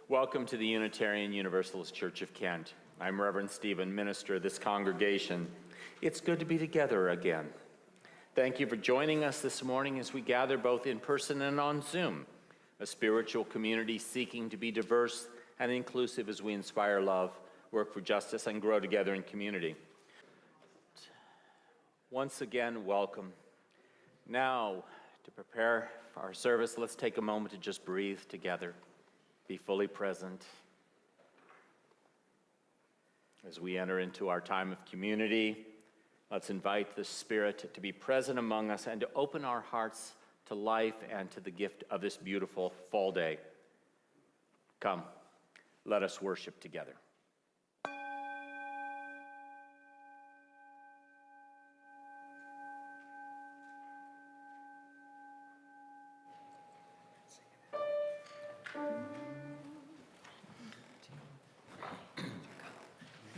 Welcome to the Unitarian Universalist Church of Kent. I'm Reverend Stephen, minister of this congregation. It's good to be together again. Thank you for joining us this morning as we gather both in person and on Zoom, a spiritual community seeking to be diverse and inclusive as we inspire love, work for justice, and grow together in community. Once again, welcome. Now, to prepare for our service, let's take a moment to just breathe together. Be fully present as we enter into our time of community. Let's invite the Spirit to be present among us and to open our hearts to life and to the gift of this beautiful fall day. Come, let us worship together.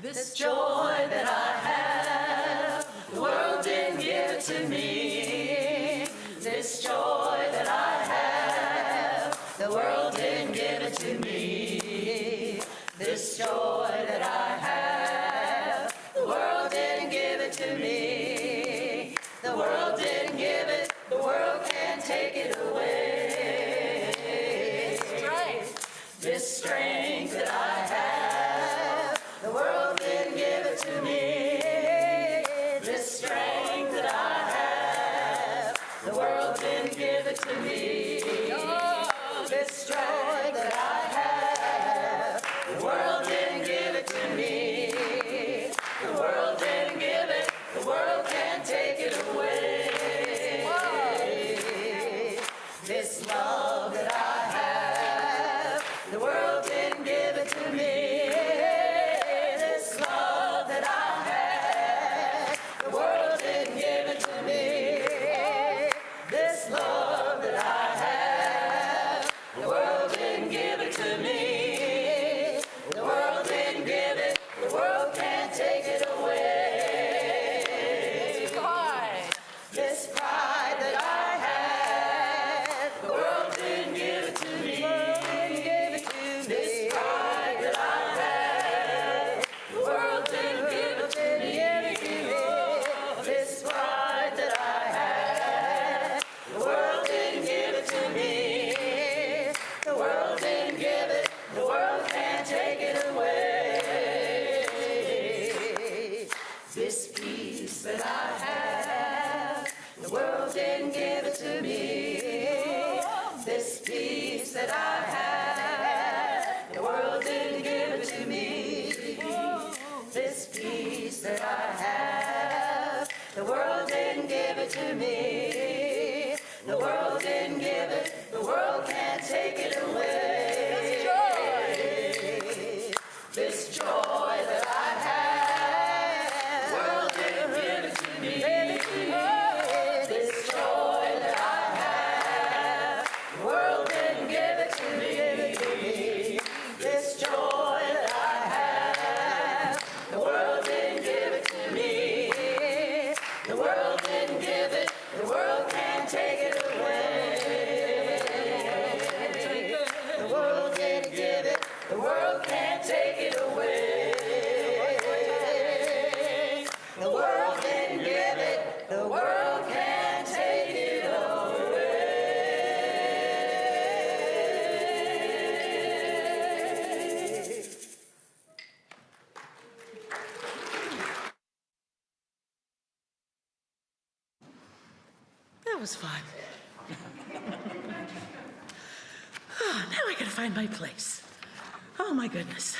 This joy that I have, the world didn't give it to me. This joy that I have, the world didn't give it to me. This joy that I have, the world didn't give it to me. The world didn't give it, the world can't take it away. This strength that I have, the world didn't give it to me. This strength that I have, the world didn't give it to me. Oh, this strength that I have, the world didn't give it to me. The world didn't give it, the world can't take it away. This love that I have, the world didn't give it to me. To me, the world didn't give it, the world can't take it away. This joy that I have, the world didn't give it to me. This joy that I have, the world didn't give it to me. This joy that I have, the world didn't give it to me. The world didn't give it, the world can't take it away. The world didn't give it, the world can't take it away. The world didn't give it, the world can't take it away. That was fun. Oh, now I gotta find my place. Oh my goodness.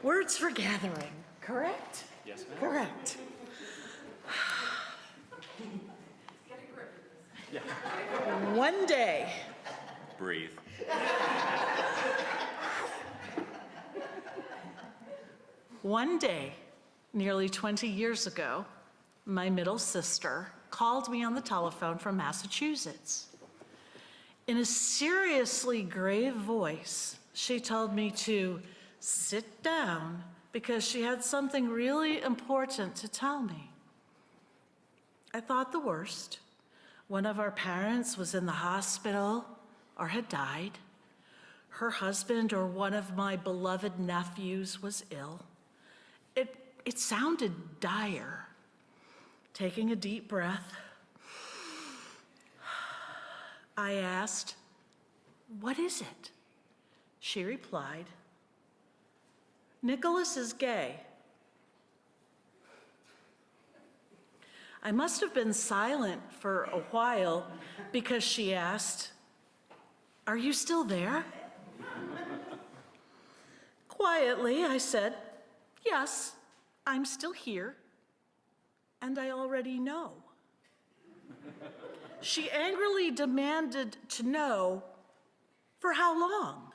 Words for gathering, correct? Yes, ma'am. Correct. Yeah. One day. Breathe. One day, nearly 20 years ago, my middle sister called me on the telephone from Massachusetts. In a seriously grave voice, she told me to sit down because she had something really important to tell me. I thought the worst. One of our parents was in the hospital or had died. her husband or one of my beloved nephews was ill. It sounded dire. Taking a deep breath, I asked, "What is it?" She replied, "Nicholas is gay." I must have been silent for a while because she asked, "Are you still there?" Quietly, I said, "Yes, I'm still here, and I already know." She angrily demanded to know, "For how long?"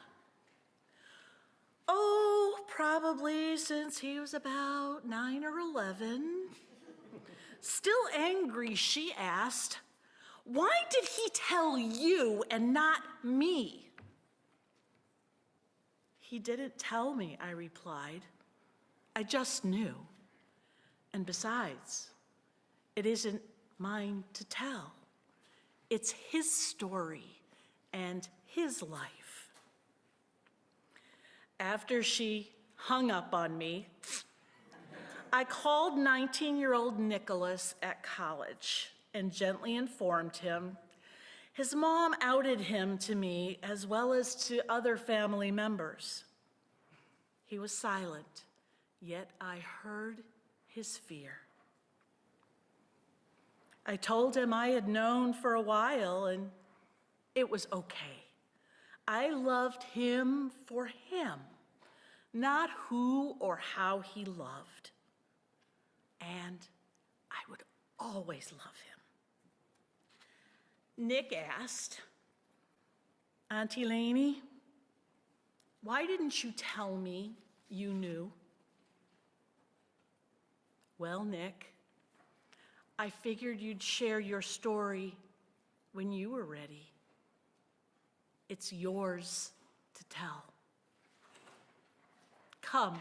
"Oh, probably since he was about 9 or 11. Still angry, she asked, "Why did he tell you and not me?" "He didn't tell me," I replied. "I just knew. And besides, it isn't mine to tell. It's his story and his life." After she hung up on me, I called 19-year-old Nicholas at college and gently informed him his mom outed him to me as well as to other family members. He was silent, yet I heard his fear. I told him I had known for a while and it was okay. I loved him for him, not who or how he loved. And I would always love him. Nick asked, "Auntie Lainey, why didn't you tell me you knew?" "Well, Nick, I figured you'd share your story when you were ready. It's yours to tell. Come,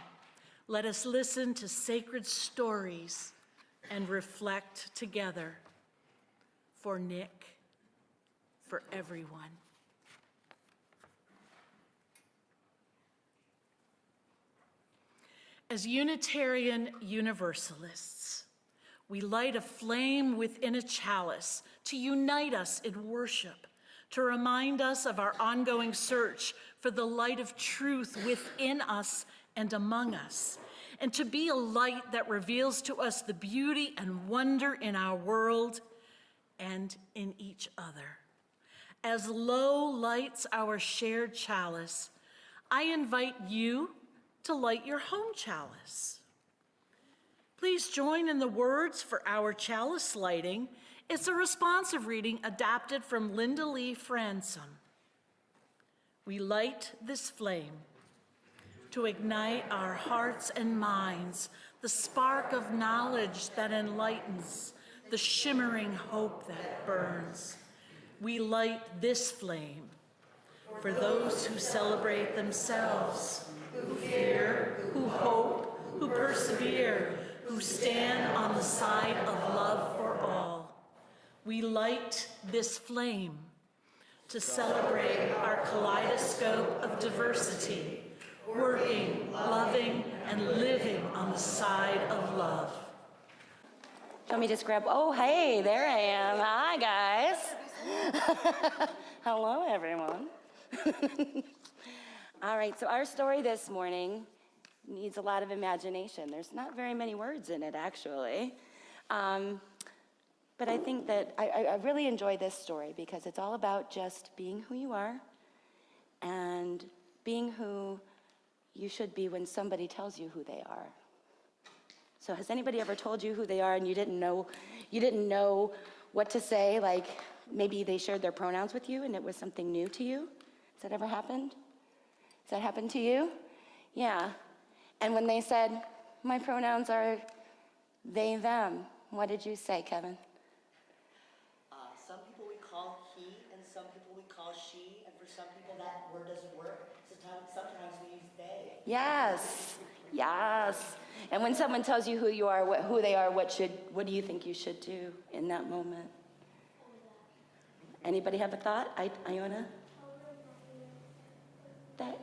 let us listen to sacred stories and reflect together. For Nick, for everyone." As Unitarian Universalists, we light a flame within a chalice to unite us in worship, to remind us of our ongoing search for the light of truth within us and among us, and to be a light that reveals to us the beauty and wonder in our world and in each other. As Lo lights our shared chalice, I invite you to light your home chalice. Please join in the words for our chalice lighting. It's a responsive reading adapted from Linda Lee Fransom. We light this flame to ignite our hearts and minds, the spark of knowledge that enlightens, the shimmering hope that burns. We light this flame for those who celebrate themselves, who fear, who hope, who persevere, who stand on the side of love for all. We light this flame to celebrate our kaleidoscope of diversity, working, loving, and living on the side of love. Let me just grab, oh, hey, there I am. Hi, guys. Hello, everyone. All right, so our story this morning needs a lot of imagination. There's not very many words in it, actually. But I think that I really enjoy this story because it's all about just being who you are and being who you should be when somebody tells you who they are. So has anybody ever told you who they are and you didn't know what to say? Like maybe they shared their pronouns with you and it was something new to you? Has that ever happened? Has that happened to you? Yeah. And when they said, my pronouns are they, them, what did you say, Kevin? Some people we call he, and some people we call she, and for some people that word doesn't work. Sometimes we use they. Yes, yes. And when someone tells you who you are, who they are, what do you think you should do in that moment? Anybody have a thought? Iona? that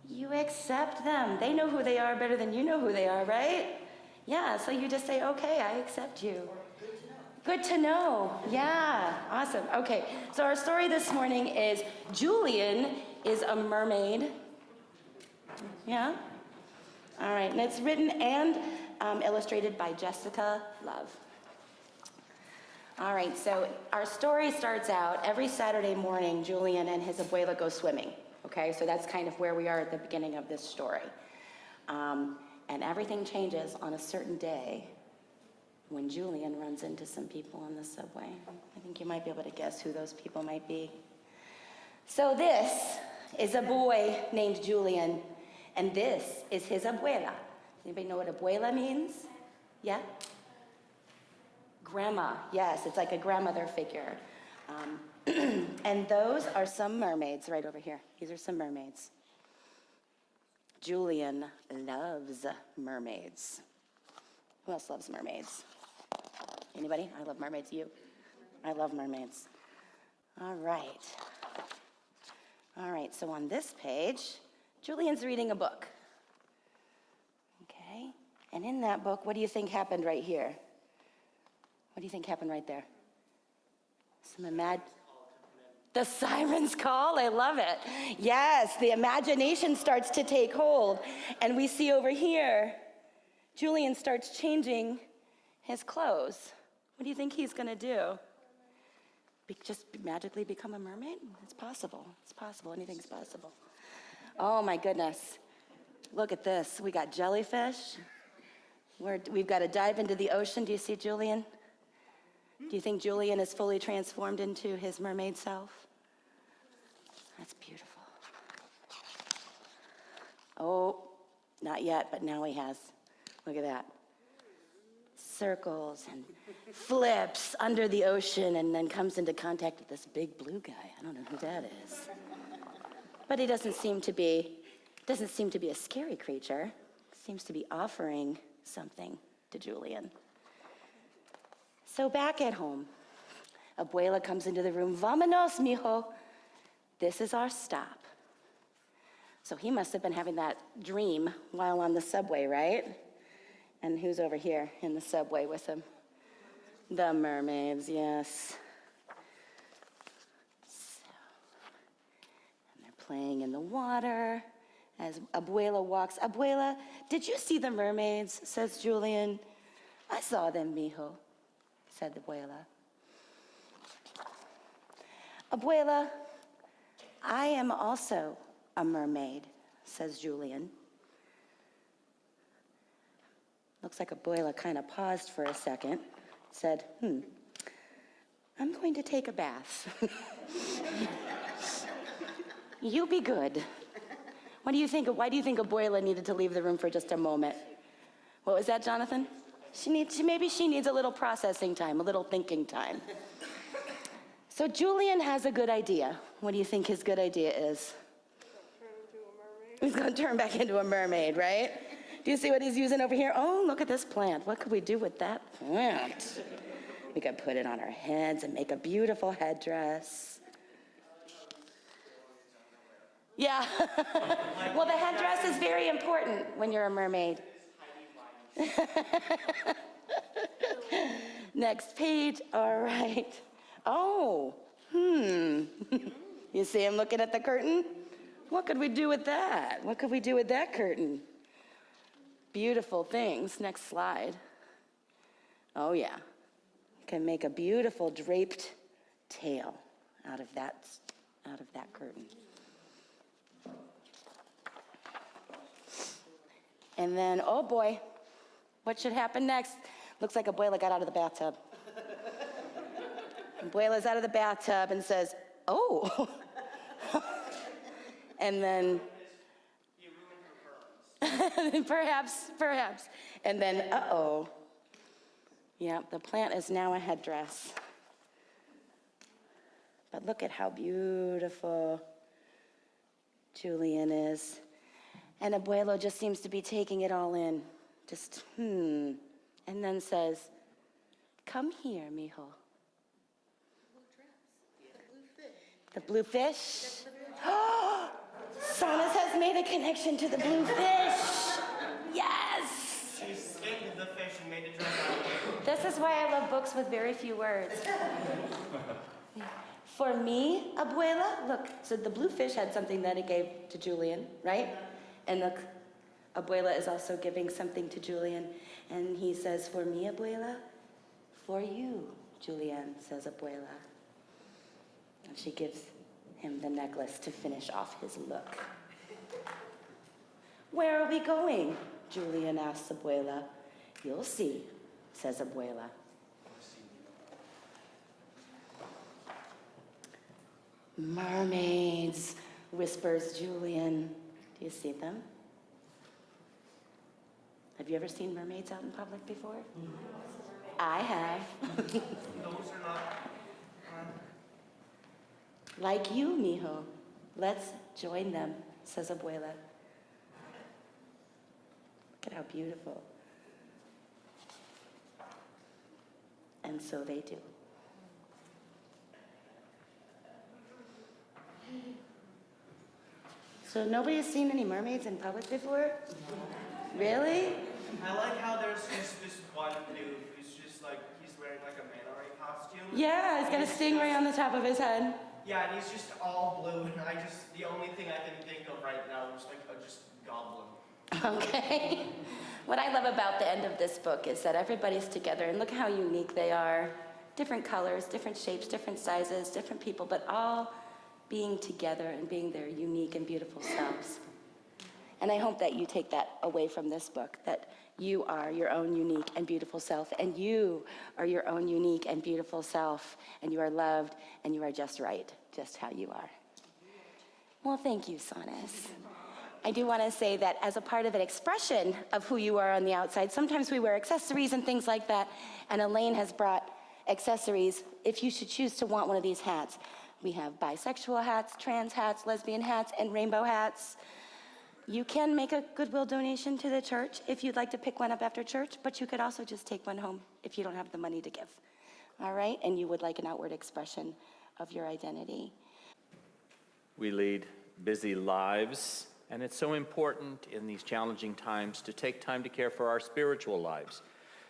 you accept them. They know who they are better than you know who they are, right? Yeah, so you just say, okay, I accept you. Good to know. Yeah, awesome. Okay, so our story this morning is Julian is a mermaid. Yeah? All right, and it's written and illustrated by Jessica Love. All right, so our story starts out every Saturday morning, Julian and his abuela go swimming. Okay, so that's kind of where we are at the beginning of this story. And everything changes on a certain day when Julian runs into some people on the subway. I think you might be able to guess who those people might be. So this is a boy named Julian, and this is his abuela. Anybody know what abuela means? Yeah? Grandma, yes, it's like a grandmother figure. And those are some mermaids right over here. These are some mermaids. Julian loves mermaids. Who else loves mermaids? Anybody? I love mermaids. You? I love mermaids. All right. All right, so on this page, Julian's reading a book. Okay, and in that book, what do you think happened right here? What do you think happened right there? The siren's call, I love it. Yes, the imagination starts to take hold. And we see over here, Julian starts changing his clothes. What do you think he's gonna do? Just magically become a mermaid? It's possible, anything's possible. Oh my goodness, look at this. We got jellyfish. We've got to dive into the ocean. Do you see Julian? Do you think Julian is fully transformed into his mermaid self? That's beautiful. Oh, not yet, but now he has. Look at that. Circles and flips under the ocean and then comes into contact with this big blue guy. I don't know who that is. But he doesn't seem to be a scary creature. Seems to be offering something to Julian. So back at home, abuela comes into the room. Vámonos, mijo. This is our stop. So he must have been having that dream while on the subway, right? And who's over here in the subway with him? The mermaids, yes. And they're playing in the water as abuela walks. Abuela, did you see the mermaids? Says Julian. I saw them, mijo, said the abuela. Abuela, I am also a mermaid, says Julian. Looks like abuela kind of paused for a second, said, I'm going to take a bath. You be good. What do you think? Why do you think abuela needed to leave the room for just a moment? What was that, Jonathan? Maybe she needs a little processing time, a little thinking time. So Julian has a good idea. What do you think his good idea is? He's going to turn back into a mermaid, right? Do you see what he's using over here? Oh, look at this plant. What could we do with that plant? We could put it on our heads and make a beautiful headdress. Yeah. Well, the headdress is very important when you're a mermaid. Next page. All right. Oh, You see him looking at the curtain? What could we do with that? What could we do with that curtain? Beautiful things. Next slide. Oh, yeah. Can make a beautiful draped tail out of that curtain. And then, oh boy, what should happen next? Looks like abuela got out of the bathtub. Abuela's out of the bathtub and says, oh. And then, perhaps. And then, uh-oh. Yeah, the plant is now a headdress. But look at how beautiful Julian is. And abuelo just seems to be taking it all in. Just, And then says, come here, mijo. The blue fish? Sonis has made a connection to the blue fish. Yes! She escaped the fish and made it drink out. This is why I love books with very few words. For me, abuela, look, so the blue fish had something that it gave to Julian, right? And look, abuela is also giving something to Julian. And he says, for me, abuela, for you, Julian, says abuela. And she gives him the necklace to finish off his look. Where are we going? Julian asks abuela. You'll see, says abuela. Mermaids, whispers Julian. Do you see them? Have you ever seen mermaids out in public before? I have. Those are not. Like you, mijo. Let's join them, says abuela. Look at how beautiful. And so they do. So nobody's seen any mermaids in public before? Really? I like how there's just this one dude who's just like, he's wearing like a manta ray costume. Yeah, he's got a stingray on the top of his head. Yeah, and he's just all blue, and the only thing I can think of right now is like just goblin. Okay. What I love about the end of this book is that everybody's together, and look how unique they are. Different colors, different shapes, different sizes, different people, but all being together and being their unique and beautiful selves. And I hope that you take that away from this book, that you are your own unique and beautiful self, and you are your own unique and beautiful self, and you are loved, and you are just right, just how you are. Well, thank you, Sonis. I do want to say that as a part of an expression of who you are on the outside, sometimes we wear accessories and things like that, and Elaine has brought accessories if you should choose to want one of these hats. We have bisexual hats, trans hats, lesbian hats, and rainbow hats. You can make a Goodwill donation to the church if you'd like to pick one up after church, but you could also just take one home if you don't have the money to give. All right? And you would like an outward expression of your identity. We lead busy lives, and it's so important in these challenging times to take time to care for our spiritual lives.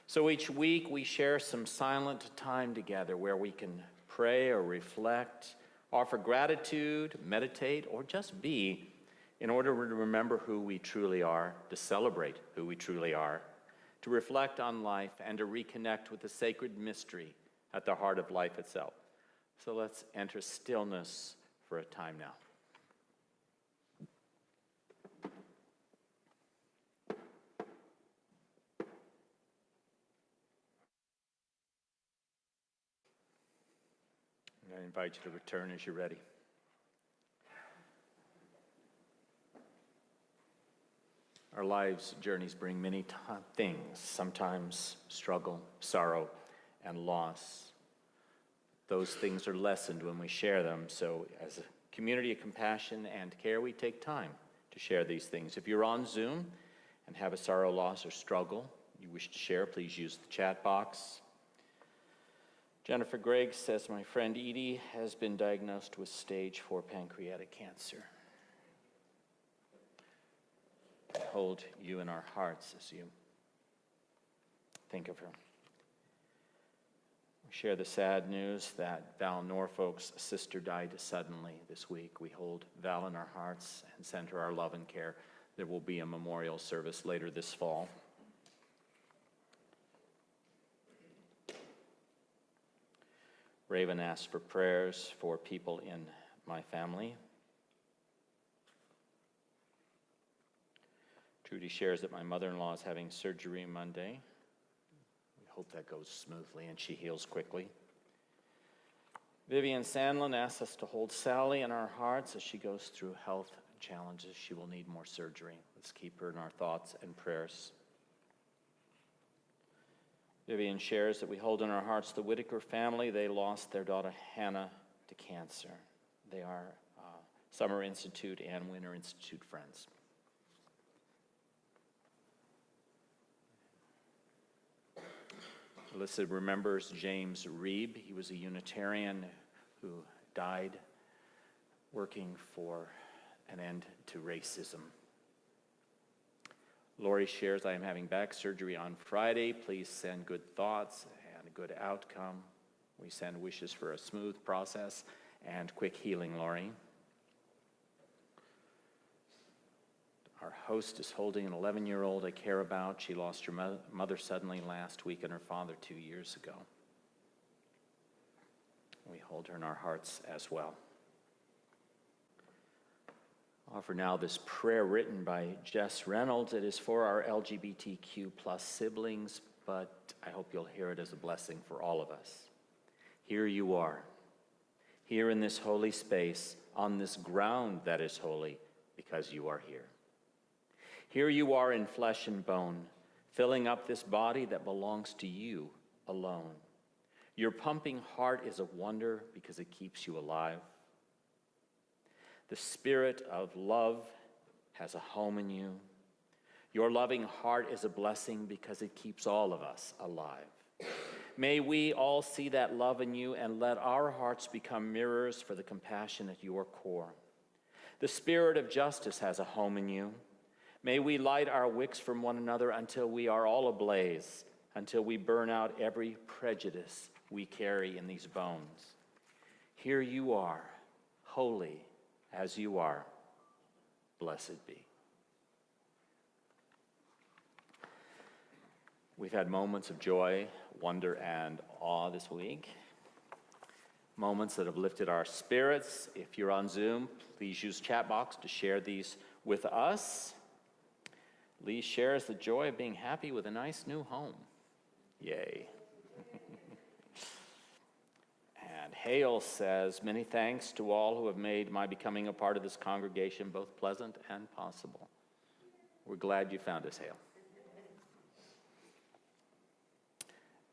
So each week we share some silent time together where we can pray or reflect, offer gratitude, meditate, or just be, in order to remember who we truly are, to celebrate who we truly are, to reflect on life, and to reconnect with the sacred mystery at the heart of life itself. So let's enter stillness for a time now. I invite you to return as you're ready. Our lives' journeys bring many things, sometimes struggle, sorrow, and loss. Those things are lessened when we share them, so as a community of compassion and care, we take time to share these things. If you're on Zoom and have a sorrow, loss, or struggle you wish to share, please use the chat box. Jennifer Gregg says, my friend Edie has been diagnosed with stage 4 pancreatic cancer. We hold you in our hearts as you think of her. We share the sad news that Val Norfolk's sister died suddenly this week. We hold Val in our hearts and send her our love and care. There will be a memorial service later this fall. Raven asks for prayers for people in my family. Trudy shares that my mother-in-law is having surgery Monday. We hope that goes smoothly and she heals quickly. Vivian Sandlin asks us to hold Sally in our hearts as she goes through health challenges. She will need more surgery. Let's keep her in our thoughts and prayers. Vivian shares that we hold in our hearts the Whitaker family. They lost their daughter Hannah to cancer. They are Summer Institute and Winter Institute friends. Alyssa remembers James Reeb. He was a Unitarian who died working for an end to racism. Lori shares, I am having back surgery on Friday. Please send good thoughts and a good outcome. We send wishes for a smooth process and quick healing, Lori. Our host is holding an 11-year-old I care about. She lost her mother suddenly last week and her father 2 years ago. We hold her in our hearts as well. Offer now this prayer written by Jess Reynolds. It is for our LGBTQ plus siblings, but I hope you'll hear it as a blessing for all of us. Here you are, here in this holy space, on this ground that is holy, because you are here. Here you are in flesh and bone, filling up this body that belongs to you alone. Your pumping heart is a wonder because it keeps you alive. The spirit of love has a home in you. Your loving heart is a blessing because it keeps all of us alive. May we all see that love in you and let our hearts become mirrors for the compassion at your core. The spirit of justice has a home in you. May we light our wicks from one another until we are all ablaze, until we burn out every prejudice we carry in these bones. Here you are, holy as you are. Blessed be. We've had moments of joy, wonder, and awe this week. Moments that have lifted our spirits. If you're on Zoom, please use chat box to share these with us. Lee shares the joy of being happy with a nice new home. Yay. And Hale says, many thanks to all who have made my becoming a part of this congregation both pleasant and possible. We're glad you found us, Hale.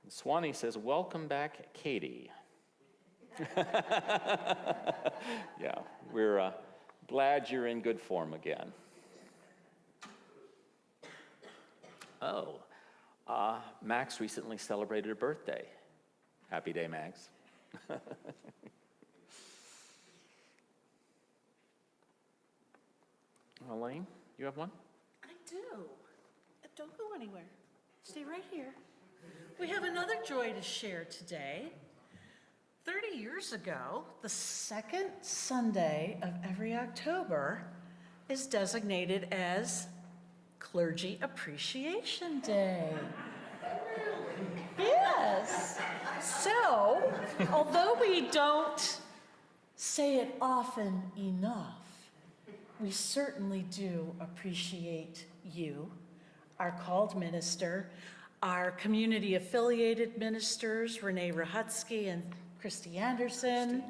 And Swanee says, welcome back, Katie. Yeah, we're glad you're in good form again. Oh, Max recently celebrated a birthday. Happy day, Max. Elaine, you have one? I do. Don't go anywhere. Stay right here. We have another joy to share today. 30 years ago, the second Sunday of every October is designated as Clergy Appreciation Day. Yes. So, although we don't say it often enough, we certainly do appreciate you, our called minister, our community-affiliated ministers, Renee Rahutsky and Christy Anderson,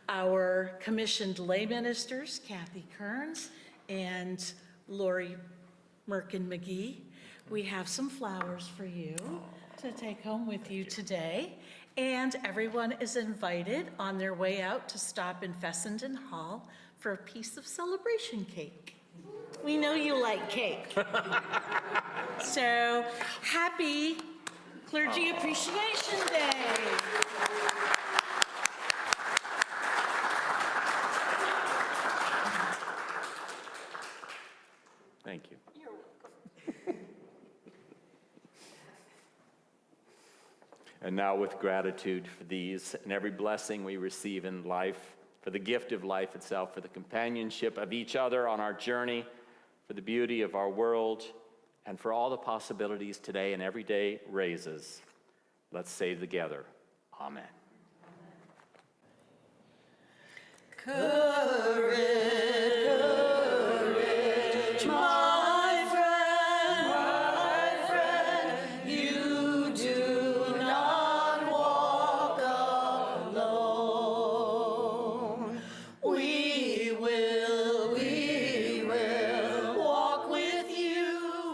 our commissioned lay ministers, Kathy Kearns and Lori Merkin-McGee. We have some flowers for you to take home with you today. And everyone is invited on their way out to stop in Fessenden Hall for a piece of celebration cake. We know you like cake. So happy Clergy Appreciation Day. Thank you. You're welcome. And now with gratitude for these and every blessing we receive in life, for the gift of life itself, for the companionship of each other on our journey, for the beauty of our world, and for all the possibilities today and every day raises, let's say together, Amen. Courage, my friend, you do not walk alone. We will walk with you,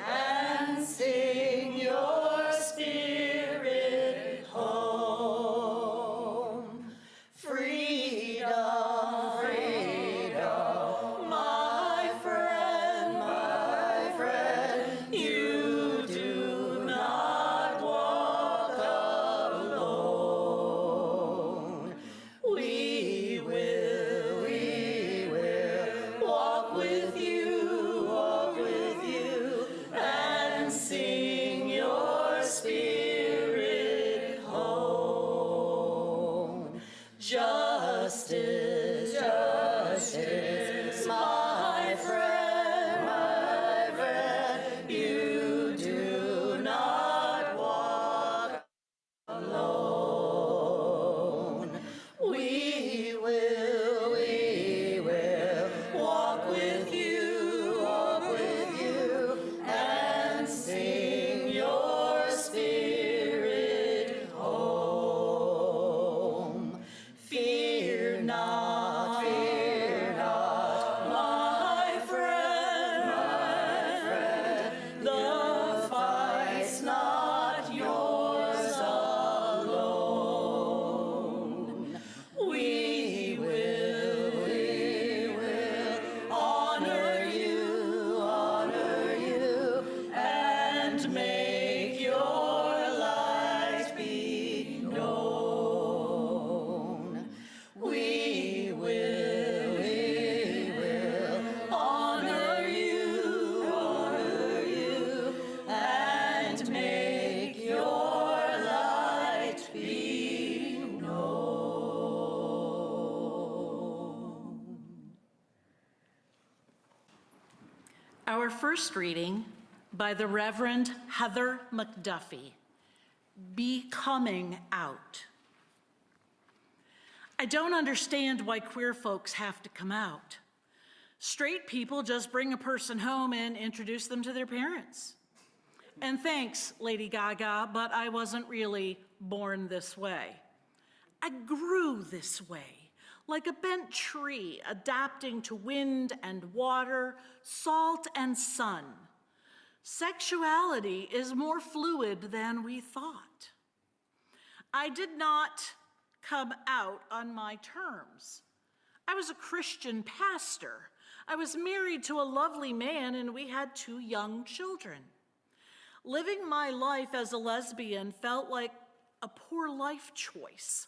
and sing your spirit home. Freedom Our first reading by the Reverend Heather McDuffie, Be Coming Out. I don't understand why queer folks have to come out. Straight people just bring a person home and introduce them to their parents. And thanks, Lady Gaga, but I wasn't really born this way. I grew this way, like a bent tree adapting to wind and water, salt and sun. Sexuality is more fluid than we thought. I did not come out on my terms. I was a Christian pastor. I was married to a lovely man, and we had 2 young children. Living my life as a lesbian felt like a poor life choice.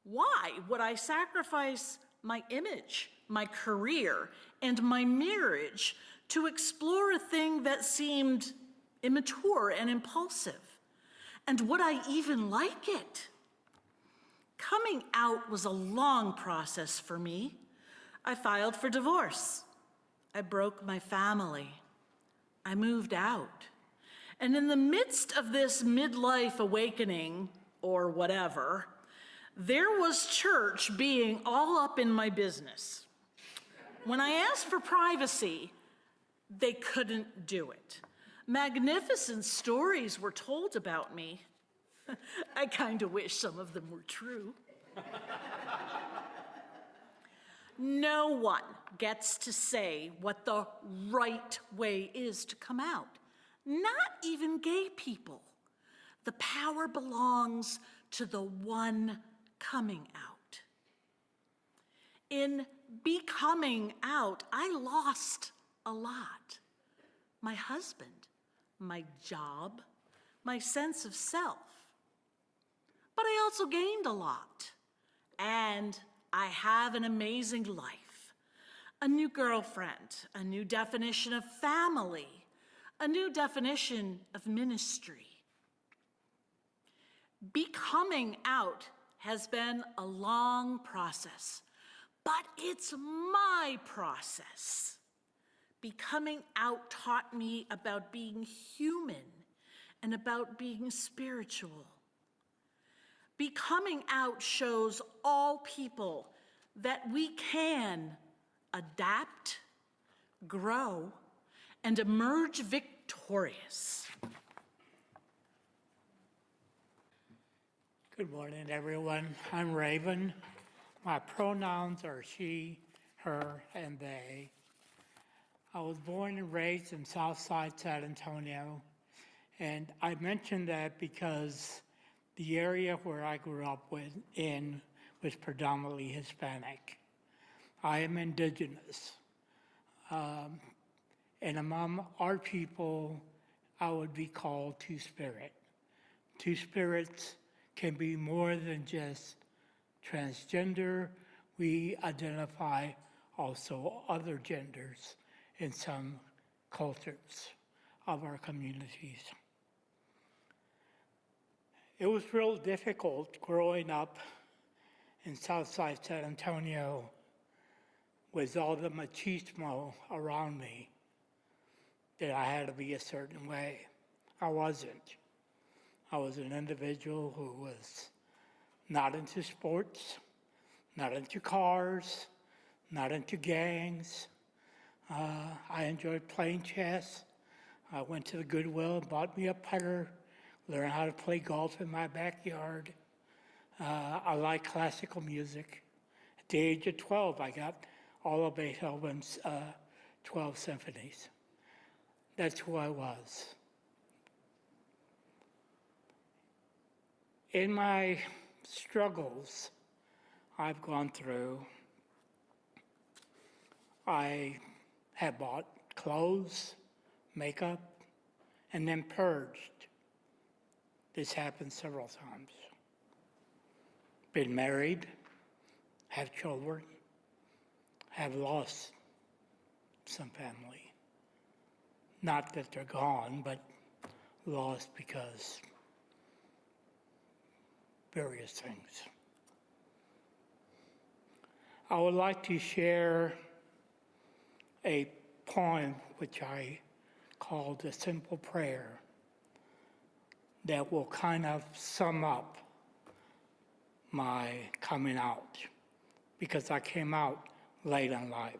Why would I sacrifice my image, my career, and my marriage to explore a thing that seemed immature and impulsive? And would I even like it? Coming out was a long process for me. I filed for divorce. I broke my family. I moved out. And in the midst of this midlife awakening, or whatever, there was church being all up in my business. When I asked for privacy, they couldn't do it. Magnificent stories were told about me. I kind of wish some of them were true. No one gets to say what the right way is to come out, not even gay people. The power belongs to the one coming out. In becoming out, I lost a lot. My husband, my job, my sense of self. But I also gained a lot. And I have an amazing life. A new girlfriend, a new definition of family, a new definition of ministry. Becoming out has been a long process, but it's my process. Becoming out taught me about being human and about being spiritual. Becoming out shows all people that we can adapt, grow, and emerge victorious. Good morning, everyone. I'm Raven. My pronouns are she, her, and they. I was born and raised in Southside San Antonio, and I mention that because the area where I grew up in was predominantly Hispanic. I am indigenous. And among our people, I would be called Two-Spirit. Two-Spirits can be more than just transgender. We identify also other genders in some cultures of our communities. It was real difficult growing up in Southside San Antonio with all the machismo around me, that I had to be a certain way. I wasn't. I was an individual who was not into sports, not into cars, not into gangs. I enjoyed playing chess. I went to the Goodwill and bought me a putter, learned how to play golf in my backyard. I like classical music. At the age of 12, I got all of Beethoven's 12 symphonies. That's who I was. In my struggles I've gone through, I have bought clothes, makeup, and then purged. This happened several times. Been married, have children, have lost some family. Not that they're gone, but lost because various things. I would like to share a poem which I called a simple prayer that will kind of sum up my coming out, because I came out late in life.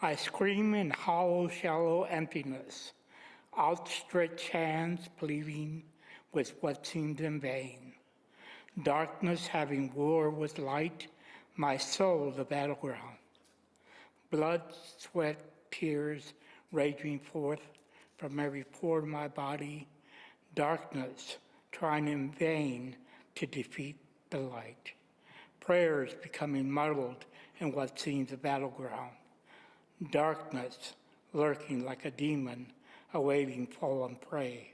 I scream in hollow, shallow emptiness, outstretched hands pleading with what seemed in vain. Darkness having war with light, my soul the battleground. Blood, sweat, tears raging forth from every pore of my body. Darkness trying in vain to defeat the light. Prayers becoming muddled in what seems a battleground. Darkness lurking like a demon, awaiting fallen prey.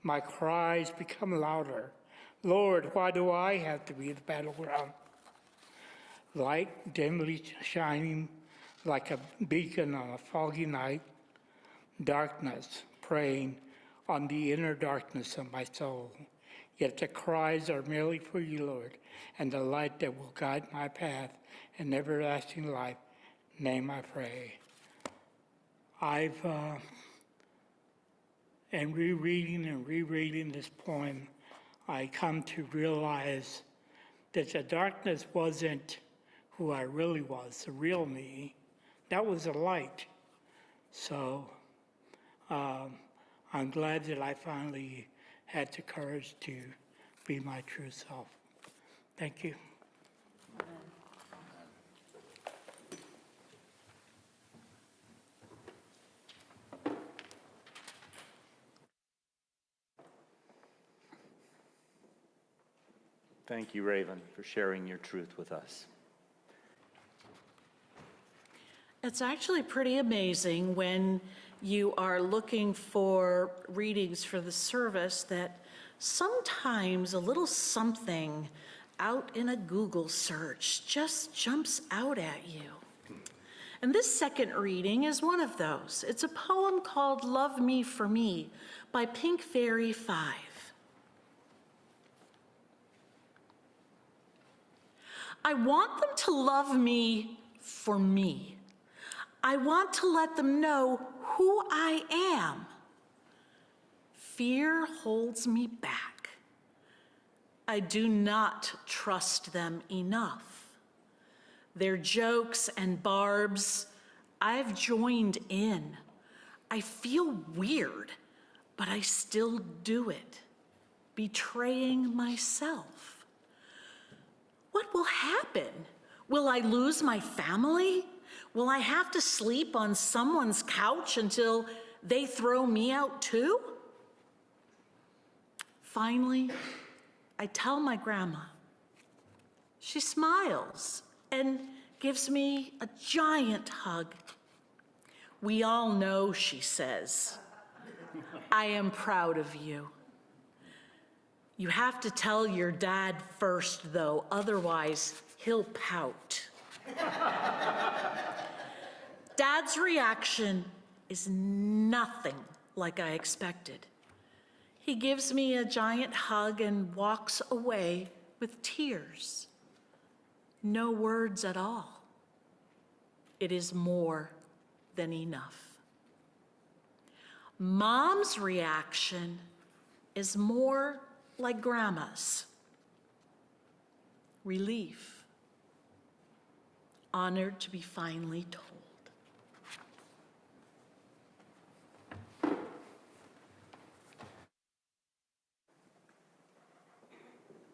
My cries become louder. Lord, why do I have to be the battleground? Light dimly shining like a beacon on a foggy night. Darkness preying on the inner darkness of my soul. Yet the cries are merely for you, Lord, and the light that will guide my path in everlasting life. Name I pray. In rereading this poem, I come to realize that the darkness wasn't who I really was, the real me. That was the light. So I'm glad that I finally had the courage to be my true self. Thank you. Thank you, Raven, for sharing your truth with us. It's actually pretty amazing when you are looking for readings for the service that sometimes a little something out in a Google search just jumps out at you. And this second reading is one of those. It's a poem called Love Me for Me by Pink Fairy 5. I want them to love me for me. I want to let them know who I am. Fear holds me back. I do not trust them enough. Their jokes and barbs, I've joined in. I feel weird, but I still do it, betraying myself. What will happen? Will I lose my family? Will I have to sleep on someone's couch until they throw me out too? Finally, I tell my grandma. She smiles and gives me a giant hug. We all know, she says, I am proud of you. You have to tell your dad first, though, otherwise he'll pout. Dad's reaction is nothing like I expected. He gives me a giant hug and walks away with tears. No words at all. It is more than enough. Mom's reaction is more like Grandma's. Relief. Honored to be finally told.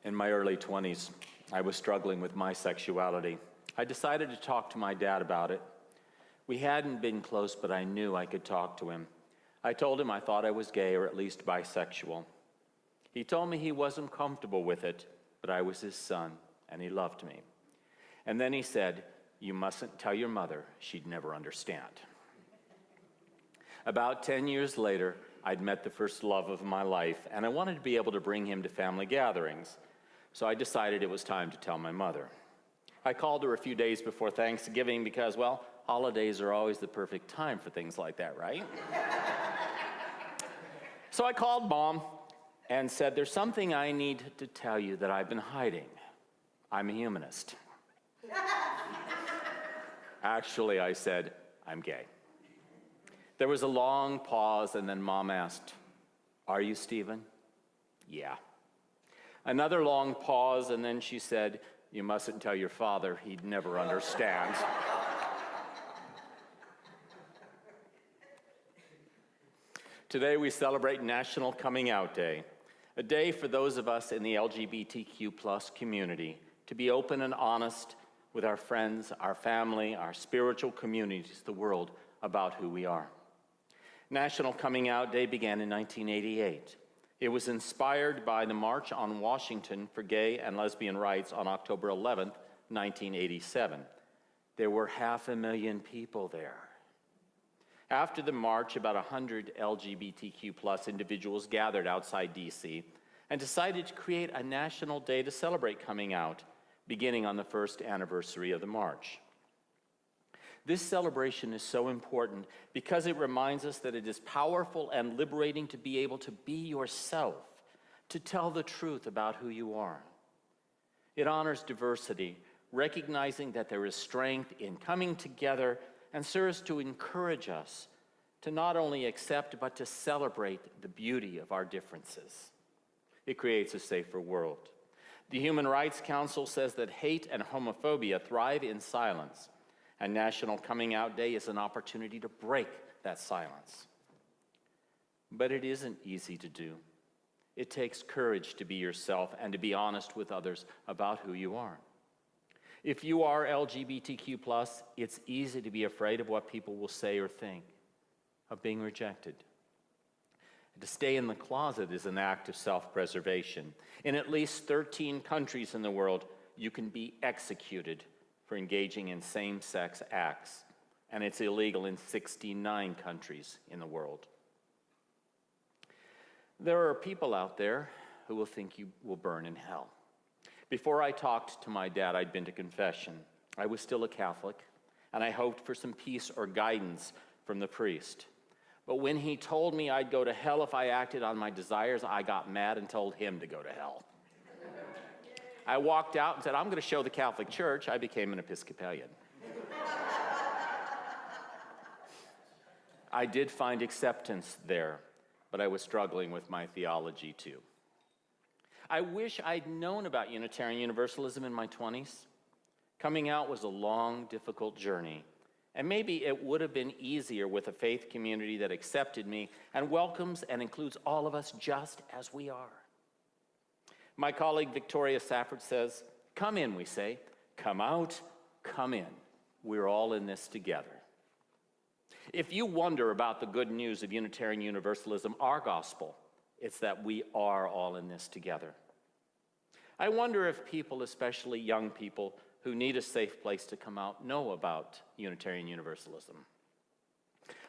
In my early 20s, I was struggling with my sexuality. I decided to talk to my dad about it. We hadn't been close, but I knew I could talk to him. I told him I thought I was gay or at least bisexual. He told me he wasn't comfortable with it, but I was his son, and he loved me. And then he said, "You mustn't tell your mother, she'd never understand." About 10 years later, I'd met the first love of my life, and I wanted to be able to bring him to family gatherings. So I decided it was time to tell my mother. I called her a few days before Thanksgiving because, well, holidays are always the perfect time for things like that, right? So I called Mom and said, "There's something I need to tell you that I've been hiding. I'm a humanist." Actually, I said, I'm gay. There was a long pause, and then Mom asked, are you, Stephen? Yeah. Another long pause, and then she said, you mustn't tell your father, he'd never understand. Today we celebrate National Coming Out Day, a day for those of us in the LGBTQ+ community to be open and honest with our friends, our family, our spiritual communities, the world, about who we are. National Coming Out Day began in 1988. It was inspired by the March on Washington for Gay and Lesbian Rights on October 11th, 1987. There were 500,000 people there. After the march, about 100 LGBTQ+ individuals gathered outside DC and decided to create a national day to celebrate coming out, beginning on the first anniversary of the march. This celebration is so important because it reminds us that it is powerful and liberating to be able to be yourself, to tell the truth about who you are. It honors diversity, recognizing that there is strength in coming together, and serves to encourage us to not only accept but to celebrate the beauty of our differences. It creates a safer world. The Human Rights Council says that hate and homophobia thrive in silence, and National Coming Out Day is an opportunity to break that silence. But it isn't easy to do. It takes courage to be yourself and to be honest with others about who you are. If you are LGBTQ+, it's easy to be afraid of what people will say or think, of being rejected. To stay in the closet is an act of self-preservation. In at least 13 countries in the world, you can be executed for engaging in same-sex acts, and it's illegal in 69 countries in the world. There are people out there who will think you will burn in hell. Before I talked to my dad, I'd been to confession. I was still a Catholic, and I hoped for some peace or guidance from the priest. But when he told me I'd go to hell if I acted on my desires, I got mad and told him to go to hell. I walked out and said, I'm going to show the Catholic Church. I became an Episcopalian. I did find acceptance there, but I was struggling with my theology too. I wish I'd known about Unitarian Universalism in my 20s. Coming out was a long, difficult journey, and maybe it would have been easier with a faith community that accepted me and welcomes and includes all of us just as we are. My colleague Victoria Safford says, come in, we say. Come out, come in. We're all in this together. If you wonder about the good news of Unitarian Universalism, our gospel, it's that we are all in this together. I wonder if people, especially young people who need a safe place to come out, know about Unitarian Universalism.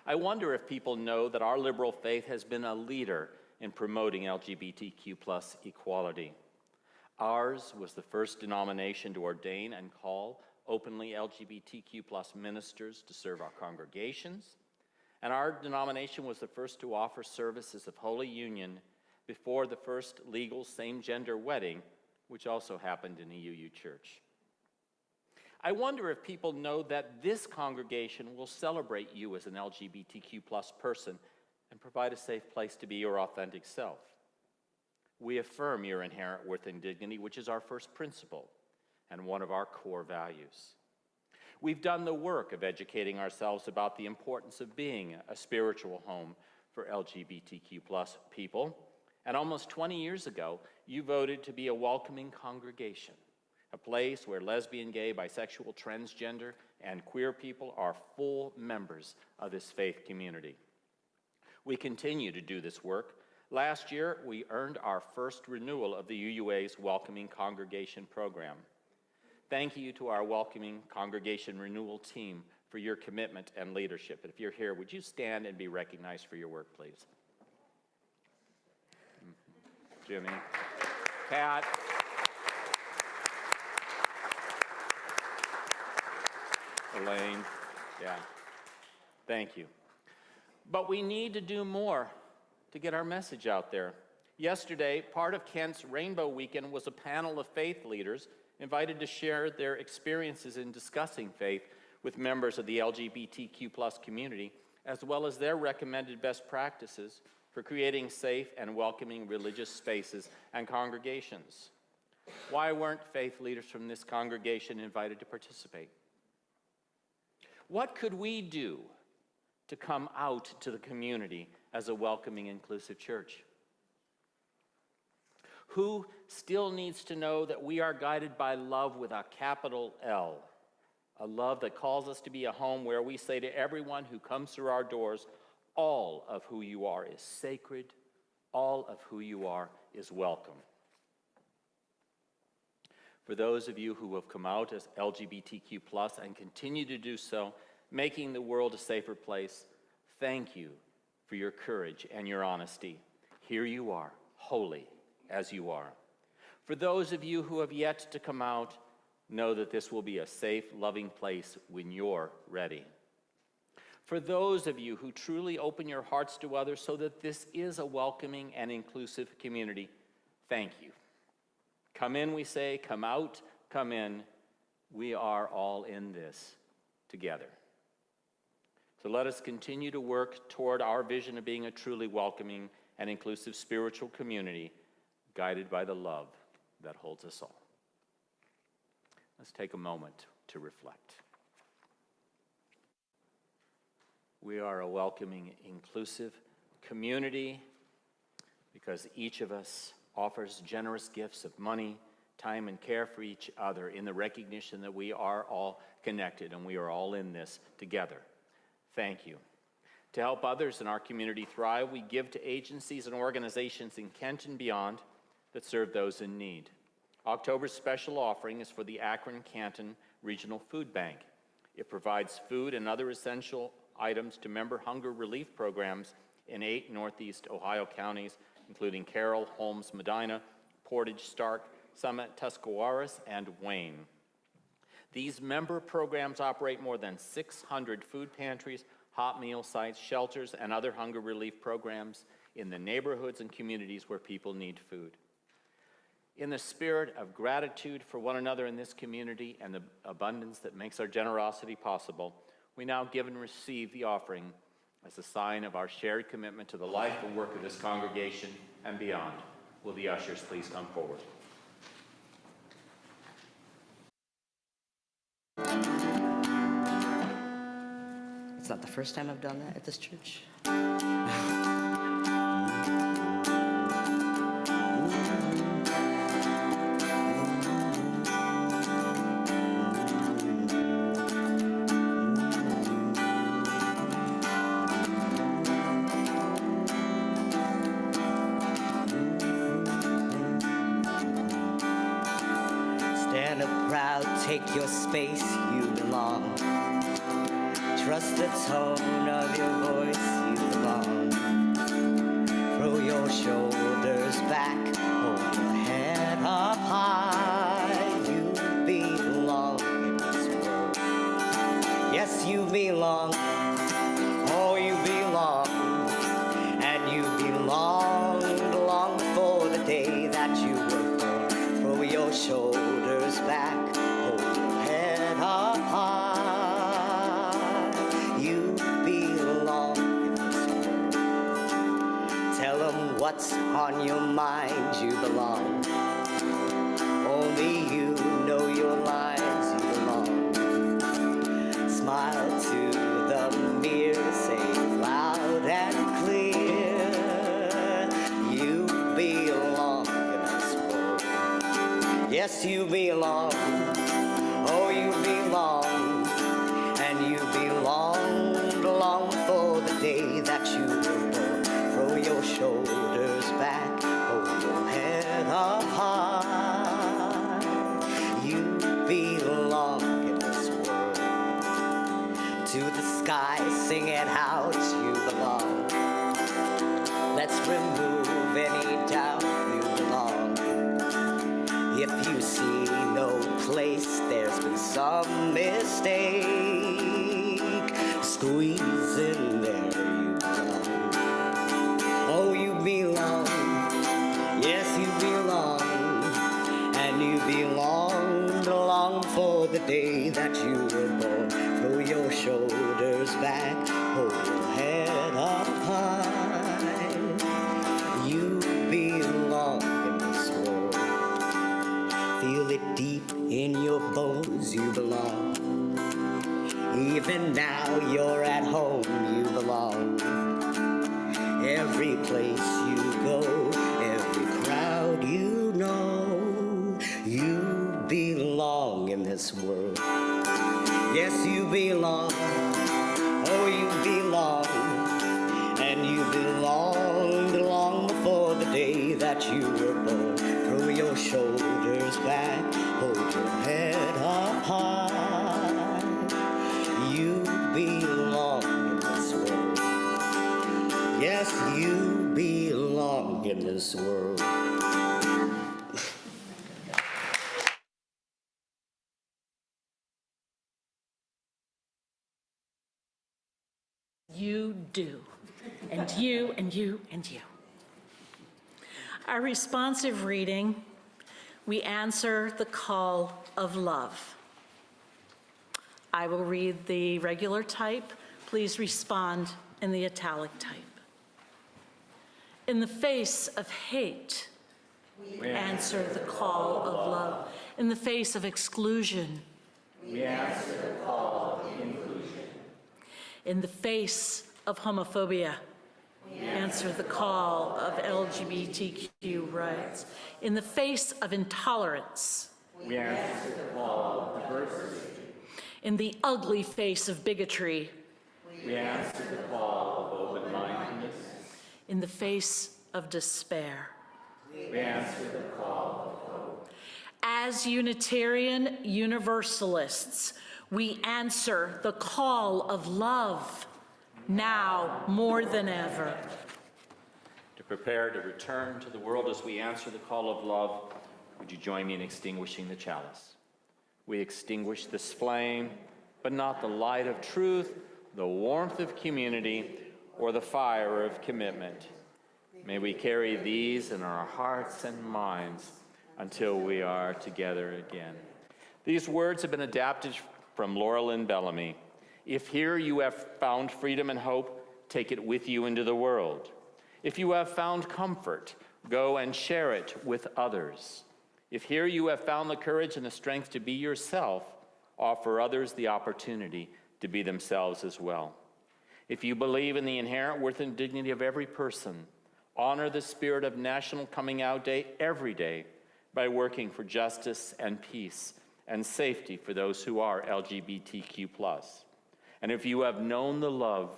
I wonder if people know that our liberal faith has been a leader in promoting LGBTQ+ equality. Ours was the first denomination to ordain and call openly LGBTQ+ ministers to serve our congregations, and our denomination was the first to offer services of Holy Union before the first legal same-gender wedding, which also happened in a UU church. I wonder if people know that this congregation will celebrate you as an LGBTQ+ person and provide a safe place to be your authentic self. We affirm your inherent worth and dignity, which is our first principle and one of our core values. We've done the work of educating ourselves about the importance of being a spiritual home for LGBTQ+ people, and almost 20 years ago, you voted to be a welcoming congregation, a place where lesbian, gay, bisexual, transgender, and queer people are full members of this faith community. We continue to do this work. Last year, we earned our first renewal of the UUA's Welcoming Congregation program. Thank you to our Welcoming Congregation Renewal team for your commitment and leadership. And if you're here, would you stand and be recognized for your work, please? Jimmy, Pat, Elaine, yeah, thank you. But we need to do more to get our message out there. Yesterday, part of Kent's Rainbow Weekend was a panel of faith leaders invited to share their experiences in discussing faith with members of the LGBTQ+ community, as well as their recommended best practices for creating safe and welcoming religious spaces and congregations. Why weren't faith leaders from this congregation invited to participate? What could we do to come out to the community as a welcoming, inclusive church? Who still needs to know that we are guided by love with a capital L, a love that calls us to be a home where we say to everyone who comes through our doors, all of who you are is sacred, all of who you are is welcome. For those of you who have come out as LGBTQ+ and continue to do so, making the world a safer place, thank you for your courage and your honesty. Here you are, holy as you are. For those of you who have yet to come out, know that this will be a safe, loving place when you're ready. For those of you who truly open your hearts to others so that this is a welcoming and inclusive community, thank you. Come in, we say, come out, come in. We are all in this together. So let us continue to work toward our vision of being a truly welcoming and inclusive spiritual community, guided by the love that holds us all. Let's take a moment to reflect. We are a welcoming, inclusive community because each of us offers generous gifts of money, time, and care for each other in the recognition that we are all connected and we are all in this together. Thank you. To help others in our community thrive, we give to agencies and organizations in Kent and beyond that serve those in need. October's special offering is for the Akron-Canton Regional Food Bank. It provides food and other essential items to member hunger relief programs in 8 Northeast Ohio counties, including Carroll, Holmes, Medina, Portage, Stark, Summit, Tuscarawas, and Wayne. These member programs operate more than 600 food pantries, hot meal sites, shelters, and other hunger relief programs in the neighborhoods and communities where people need food. In the spirit of gratitude for one another in this community and the abundance that makes our generosity possible, we now give and receive the offering as a sign of our shared commitment to the life and work of this congregation and beyond. Will the ushers please come forward? It's not the first time I've done that at this church. Stand up proud, take your space, you belong. Trust the tone of your voice, you belong. Throw your shoulders back, hold your head up high. You belong in this world. Yes, you belong. Oh, you belong. And you belonged long before the day that you were born. Throw your shoulders back, hold your head up high. What's on your mind, you belong. Only you know your lines, you belong. Smile to the mirror, say loud and clear. You belong in this world. Yes, you belong. Oh, you belong. And you belonged long before the day that you were born. Throw your shoulders back, hold your head up high. You belong in this world. To the sky, sing it out, you belong. Let's remove any doubt, you belong. If you see no place, there's been some mistake. Squeeze in there, you belong. Oh, you belong, yes, you belong, and you belonged long for the day that you were born. Throw back, hold your head up high. You belong in this world. Feel it deep in your bones, you belong. Even now you're at home, you belong. Every place you go, every crowd you know, you belong in this world. Yes, you belong. Oh, you belong. And you belonged long before the day that you were born. Throw your shoulders back, hold your head up high. You belong in this world. Yes, you belong in this world. You do, and you, and you, and you. Our responsive reading, we answer the call of love. I will read the regular type. Please respond in the italic type. In the face of hate, we answer the call of love. In the face of exclusion, We answer the call of inclusion. in the face of homophobia, we answer the call of LGBTQ rights. In the face of intolerance, We answer the call of diversity. in the ugly face of bigotry, We answer the call of open-mindedness. in the face of despair. We answer the call of hope. As Unitarian Universalists, we answer the call of love now more than ever. To prepare to return to the world as we answer the call of love, would you join me in extinguishing the chalice? We extinguish this flame, but not the light of truth, the warmth of community, or the fire of commitment. May we carry these in our hearts and minds until we are together again. These words have been adapted from Laura Lynn Bellamy. If here you have found freedom and hope, take it with you into the world. If you have found comfort, go and share it with others. If here you have found the courage and the strength to be yourself, offer others the opportunity to be themselves as well. If you believe in the inherent worth and dignity of every person, honor the spirit of National Coming Out Day every day by working for justice and peace and safety for those who are LGBTQ+. And if you have known the love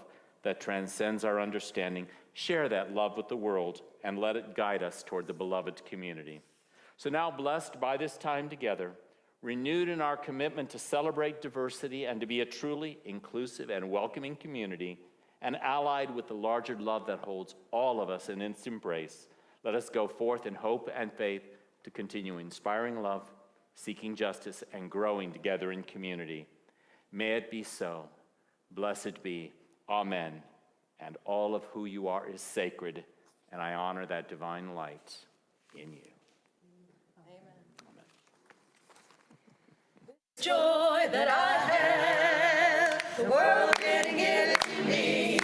that transcends our understanding, share that love with the world and let it guide us toward the beloved community. So now, blessed by this time together, renewed in our commitment to celebrate diversity and to be a truly inclusive and welcoming community, and allied with the larger love that holds all of us in its embrace, let us go forth in hope and faith to continue inspiring love, seeking justice, and growing together in community. May it be so. Blessed be. Amen. And all of who you are is sacred, and I honor that divine light in you. Joy that I have, the world didn't give it to me.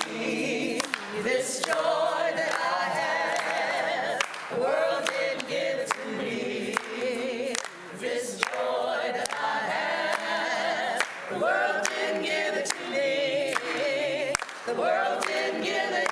This joy that I have, the world didn't give it to me. This joy that I have, the world didn't give it to me. The world didn't give it